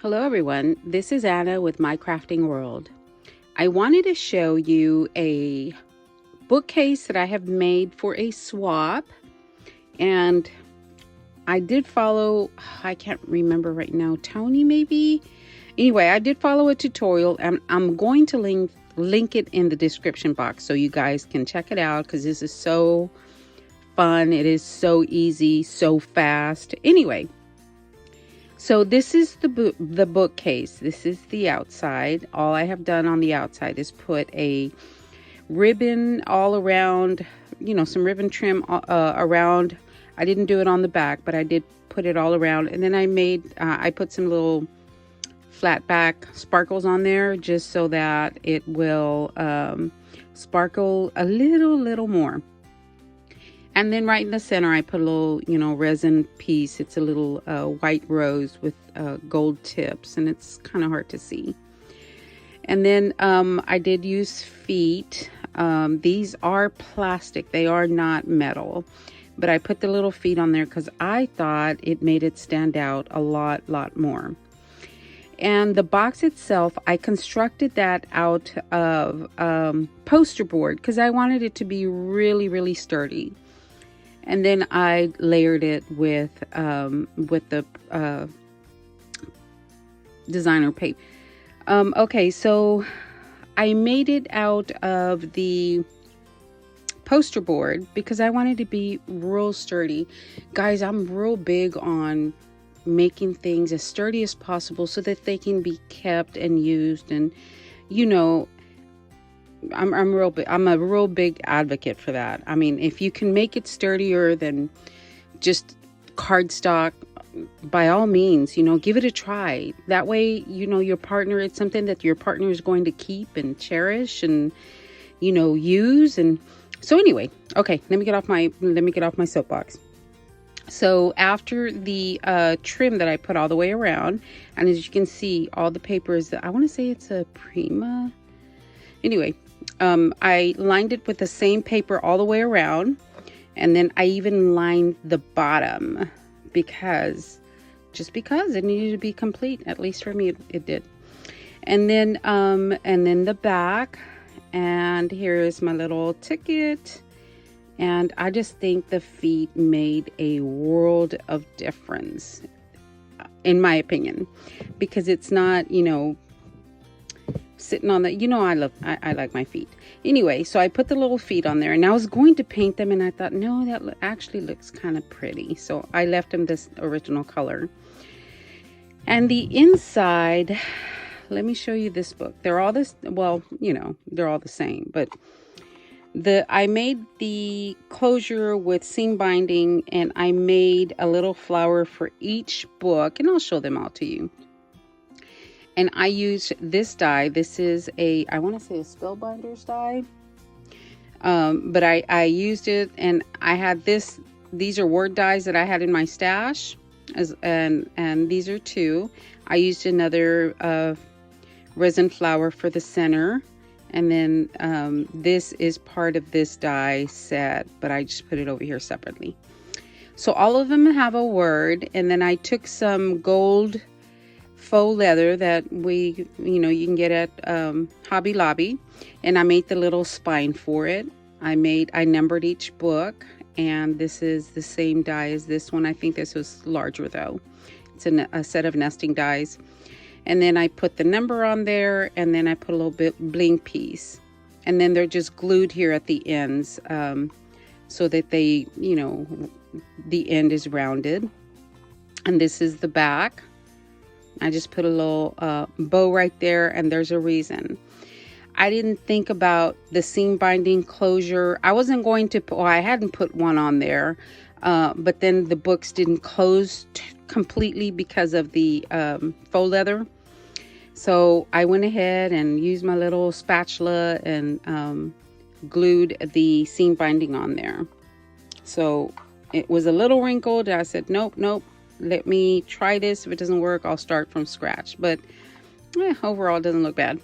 Hello everyone, this is Anna with My Crafting World. I wanted to show you a bookcase that I have made for a swap, and I did follow, I can't remember right now, Tony maybe? Anyway, I did follow a tutorial, and I'm going to link it in the description box so you guys can check it out, because this is so fun. It is so easy, so fast. Anyway, so this is the bookcase. This is the outside. All I have done on the outside is put a ribbon all around, some ribbon trim around. I didn't do it on the back, but I did put it all around. And then I put some little flat back sparkles on there just so that it will sparkle a little more. And then right in the center, I put a little, resin piece. It's a little white rose with gold tips, and it's kind of hard to see. And then I did use feet. These are plastic. They are not metal. But I put the little feet on there because I thought it made it stand out a lot more. And the box itself, I constructed that out of poster board because I wanted it to be really sturdy. And then I layered it with the designer paper. Okay, so I made it out of the poster board because I wanted to be real sturdy. Guys, I'm real big on making things as sturdy as possible so that they can be kept and used. And I'm a real big advocate for that. I mean, if you can make it sturdier than just cardstock, by all means, give it a try. That way, your partner, it's something that your partner is going to keep and cherish and, use. And so anyway, okay, let me get off my soapbox. So after the trim that I put all the way around, and as you can see, all the paper is, I want to say it's a Prima. Anyway, I lined it with the same paper all the way around, and then I even lined the bottom because it needed to be complete. At least for me, it did. And then the back, and here is my little ticket. And I just think the feet made a world of difference, in my opinion, because it's not, sitting on the, I like my feet. Anyway, so I put the little feet on there, and I was going to paint them, and I thought, no, that actually looks kind of pretty. So I left them this original color. And the inside, let me show you this book. They're all this, well, they're all the same, but I made the closure with seam binding, and I made a little flower for each book, and I'll show them all to you. And I used this die. This is I want to say a Spellbinders die. But I used it, and I had these are word dies that I had in my stash, and these are two. I used another resin flower for the center. And then this is part of this die set, but I just put it over here separately. So all of them have a word, and then I took some gold faux leather that you can get at Hobby Lobby, and I made the little spine for it. I numbered each book, and this is the same die as this one. I think this was larger though. It's a set of nesting dies. And then I put the number on there, and then I put a little bit bling piece. And then they're just glued here at the ends so that they, the end is rounded. And this is the back. I just put a little bow right there, and there's a reason. I didn't think about the seam binding closure. I wasn't going to put, I hadn't put one on there, but then the books didn't close completely because of the faux leather. So I went ahead and used my little spatula and glued the seam binding on there. So it was a little wrinkled. I said, nope, let me try this. If it doesn't work, I'll start from scratch. But overall, it doesn't look bad.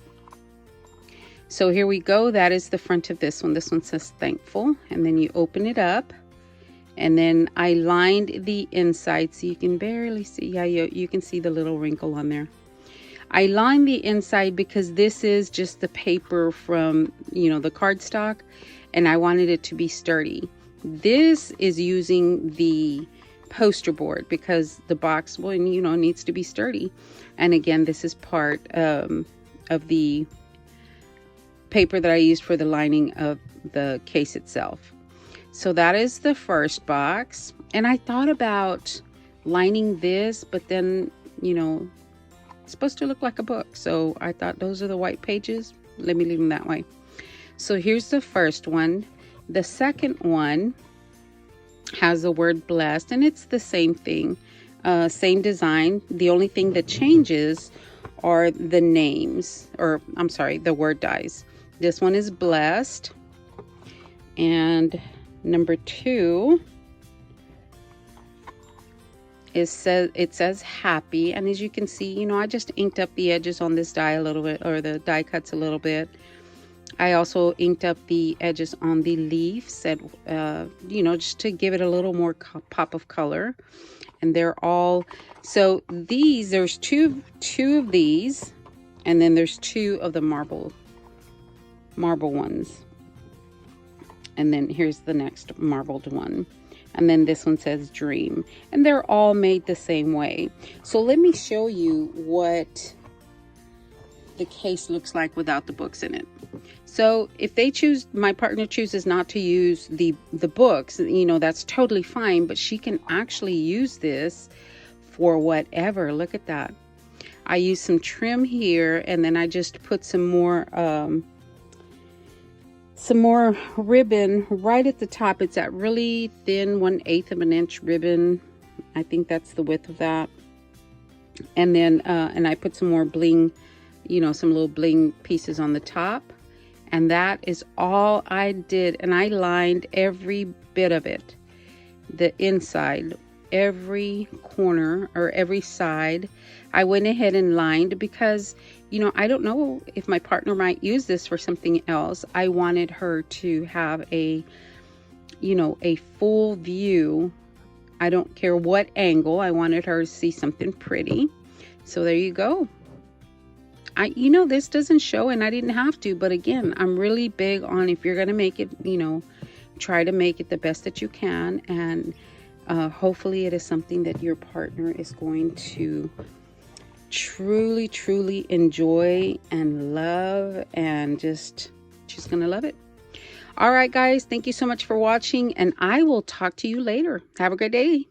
So here we go. That is the front of this one. This one says thankful. And then you open it up. And then I lined the inside so you can barely see. Yeah, you can see the little wrinkle on there. I lined the inside because this is just the paper from, you know, the cardstock, and I wanted it to be sturdy. This is using the poster board because the box, well, you know, needs to be sturdy. And again, this is part of the paper that I used for the lining of the case itself. So that is the first box. And I thought about lining this, but then, you know, it's supposed to look like a book. So I thought those are the white pages. Let me leave them that way. So here's the first one. The second one has the word blessed, and it's the same thing, same design. The only thing that changes are the names, or I'm sorry, the word dies. This one is blessed, and number 2 is it says happy. And as you can see, you know, I just inked up the edges on this die a little bit, or the die cuts a little bit. I also inked up the edges on the leaves, that you know, just to give it a little more pop of color. And they're all, so these, there's two of these, and then there's 2 of the marble ones, and then here's the next marbled one, and then this one says dream, and they're all made the same way. So let me show you what the case looks like without the books in it. So if they choose, my partner chooses not to use the books, you know, that's totally fine, but she can actually use this for whatever. Look at that. I used some trim here, and then I just put some more ribbon right at the top. It's that really thin 1/8 of an inch ribbon. I think that's the width of that. And then and I put some more bling, you know, some little bling pieces on the top. And that is all I did. And I lined every bit of it, the inside, every corner or every side. I went ahead and lined because, you know, I don't know if my partner might use this for something else. I wanted her to have a, you know, a full view. I don't care what angle. I wanted her to see something pretty. So there you go. You know, this doesn't show, and I didn't have to, but again, I'm really big on, if you're going to make it, you know, try to make it the best that you can. And hopefully it is something that your partner is going to truly enjoy and love, and just, she's going to love it. All right, guys, thank you so much for watching, and I will talk to you later. Have a great day.